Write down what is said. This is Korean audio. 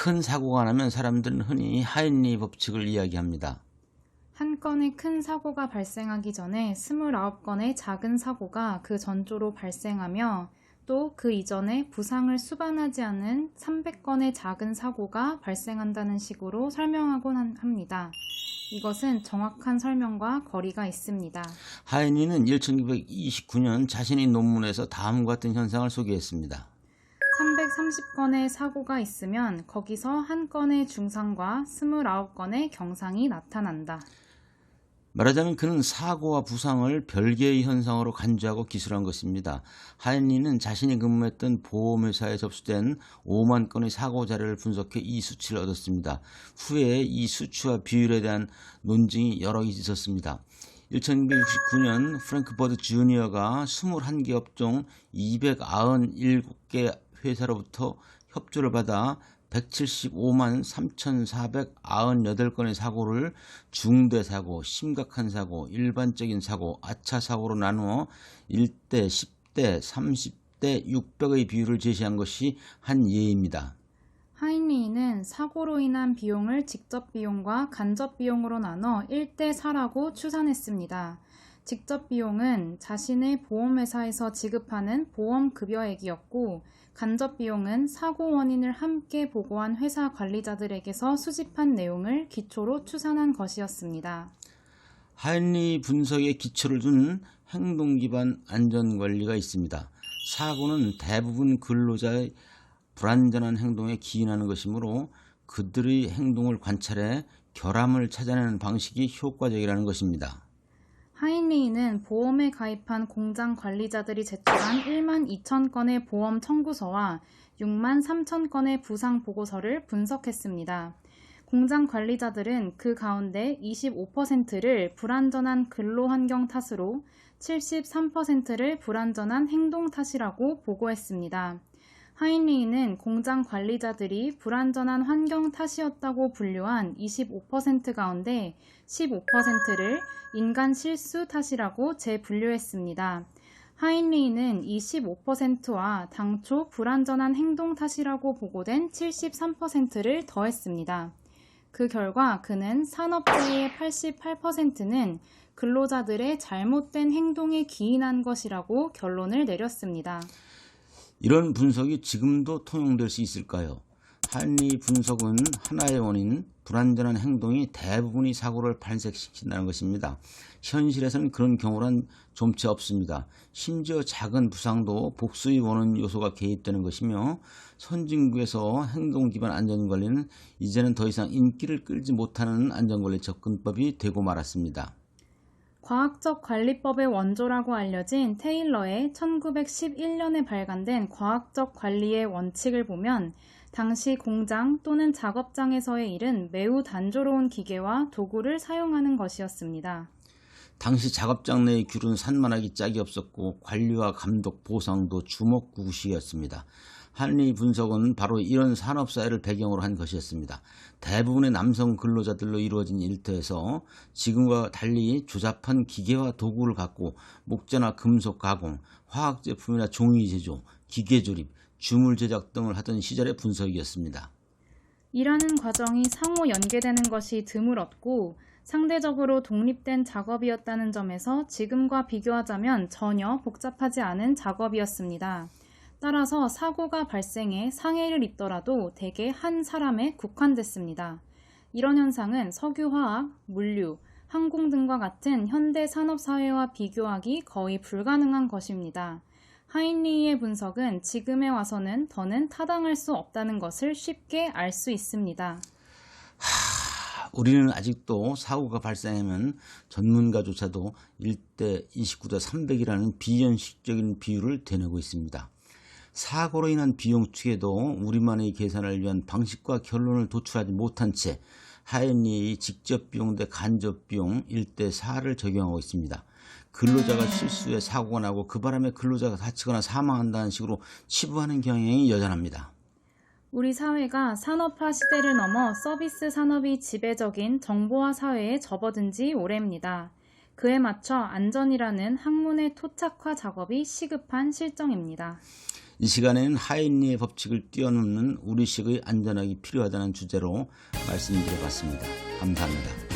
큰 사고가 나면 사람들은 흔히 하인리 법칙을 이야기합니다. 한 건의 큰 사고가 발생하기 전에 29건의 작은 사고가 그 전조로 발생하며 또 그 이전에 부상을 수반하지 않은 300건의 작은 사고가 발생한다는 식으로 설명하곤 합니다. 이것은 정확한 설명과 거리가 있습니다. 하인리는 1929년 자신의 논문에서 다음과 같은 현상을 소개했습니다. 330건의 사고가 있으면 거기서 한 건의 중상과 29건의 경상이 나타난다. 말하자면 그는 사고와 부상을 별개의 현상으로 간주하고 기술한 것입니다. 하인리는 자신이 근무했던 보험회사에 접수된 5만 건의 사고 자료를 분석해 이 수치를 얻었습니다. 후에 이 수치와 비율에 대한 논증이 여러 있었습니다. 1969년 프랭크 버드 주니어가 21개 업종 297개 회사로부터 협조를 받아 175만 3,498건의 사고를 중대 사고, 심각한 사고, 일반적인 사고, 아차 사고로 나누어 1대, 10대, 30대, 600의 비율을 제시한 것이 한 예입니다. 하인리히는 사고로 인한 비용을 직접 비용과 간접 비용으로 나눠 1대 4라고 추산했습니다. 직접 비용은 자신의 보험회사에서 지급하는 보험급여액이었고 간접 비용은 사고 원인을 함께 보고한 회사 관리자들에게서 수집한 내용을 기초로 추산한 것이었습니다. 하인리 분석에 기초를 둔 행동 기반 안전관리가 있습니다. 사고는 대부분 근로자의 불안전한 행동에 기인하는 것이므로 그들의 행동을 관찰해 결함을 찾아내는 방식이 효과적이라는 것입니다. 하인리히는 보험에 가입한 공장 관리자들이 제출한 1만 2천 건의 보험 청구서와 6만 3천 건의 부상 보고서를 분석했습니다. 공장 관리자들은 그 가운데 25%를 불안전한 근로 환경 탓으로 73%를 불안전한 행동 탓이라고 보고했습니다. 하인리히는 공장 관리자들이 불안전한 환경 탓이었다고 분류한 25% 가운데 15%를 인간 실수 탓이라고 재분류했습니다. 하인리히는 이 15%와 당초 불안전한 행동 탓이라고 보고된 73%를 더했습니다. 그 결과 그는 산업재해의 88%는 근로자들의 잘못된 행동에 기인한 것이라고 결론을 내렸습니다. 이런 분석이 지금도 통용될 수 있을까요? 하인리 분석은 하나의 원인, 불안전한 행동이 대부분의 사고를 발생시킨다는 것입니다. 현실에서는 그런 경우란 좀채 없습니다. 심지어 작은 부상도 복수의 원인 요소가 개입되는 것이며 선진국에서 행동 기반 안전관리는 이제는 더 이상 인기를 끌지 못하는 안전관리 접근법이 되고 말았습니다. 과학적 관리법의 원조라고 알려진 테일러의 1911년에 발간된 과학적 관리의 원칙을 보면 당시 공장 또는 작업장에서의 일은 매우 단조로운 기계와 도구를 사용하는 것이었습니다. 당시 작업장 내의 귤은 산만하기 짝이 없었고 관리와 감독, 보상도 주먹구구식이었습니다. 하인리 분석은 바로 이런 산업사회를 배경으로 한 것이었습니다. 대부분의 남성 근로자들로 이루어진 일터에서 지금과 달리 조잡한 기계와 도구를 갖고 목재나 금속 가공, 화학제품이나 종이 제조, 기계 조립, 주물 제작 등을 하던 시절의 분석이었습니다. 일하는 과정이 상호 연계되는 것이 드물었고 상대적으로 독립된 작업이었다는 점에서 지금과 비교하자면 전혀 복잡하지 않은 작업이었습니다. 따라서 사고가 발생해 상해를 입더라도 대개 한 사람에 국한됐습니다. 이런 현상은 석유화학, 물류, 항공 등과 같은 현대 산업사회와 비교하기 거의 불가능한 것입니다. 하인리히의 분석은 지금에 와서는 더는 타당할 수 없다는 것을 쉽게 알 수 있습니다. 우리는 아직도 사고가 발생하면 전문가조차도 1대 29대 300이라는 비현실적인 비율을 대내고 있습니다. 사고로 인한 비용 추계도 우리만의 계산을 위한 방식과 결론을 도출하지 못한 채 하인리히의 직접 비용 대 간접 비용 1대 4를 적용하고 있습니다. 근로자가 실수해 사고가 나고 그 바람에 근로자가 다치거나 사망한다는 식으로 치부하는 경향이 여전합니다. 우리 사회가 산업화 시대를 넘어 서비스 산업이 지배적인 정보화 사회에 접어든 지 오래입니다. 그에 맞춰 안전이라는 학문의 토착화 작업이 시급한 실정입니다. 이 시간에는 하인리의 법칙을 뛰어넘는 우리식의 안전학이 필요하다는 주제로 말씀드려봤습니다. 감사합니다.